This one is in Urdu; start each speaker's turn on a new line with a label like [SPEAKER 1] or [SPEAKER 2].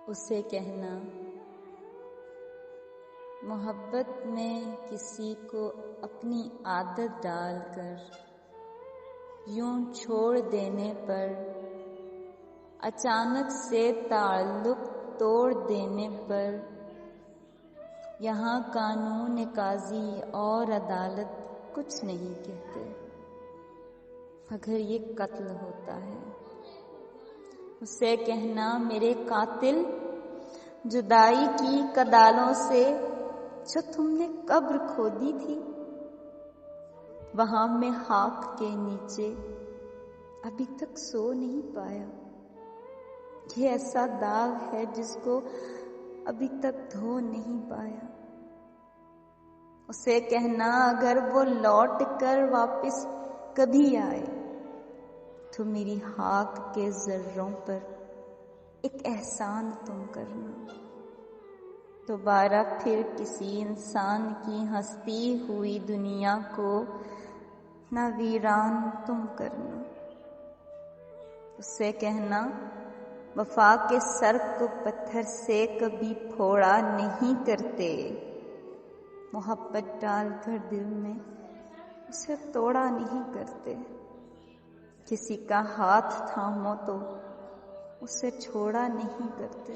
[SPEAKER 1] اسے کہنا محبت میں کسی کو اپنی عادت ڈال کر یوں چھوڑ دینے پر، اچانک سے تعلق توڑ دینے پر، یہاں قانون قاضی اور عدالت کچھ نہیں کہتے مگر یہ قتل ہوتا ہے۔ اسے کہنا میرے قاتل، جدائی کی کدالوں سے جو تم نے قبر کھودی تھی، وہاں میں خاک کے نیچے ابھی تک سو نہیں پایا۔ یہ ایسا داغ ہے جس کو ابھی تک دھو نہیں پایا۔ اسے کہنا اگر وہ لوٹ کر واپس کبھی آئے تو میری خاک کے ذروں پر ایک احسان تم کرنا، دوبارہ پھر کسی انسان کی ہستی ہوئی دنیا کو نہ ویران تم کرنا۔ اسے کہنا وفا کے سر کو پتھر سے کبھی پھوڑا نہیں کرتے، محبت ڈال کر دل میں اسے توڑا نہیں کرتے، کسی کا ہاتھ تھامو تو اسے چھوڑا نہیں کرتے۔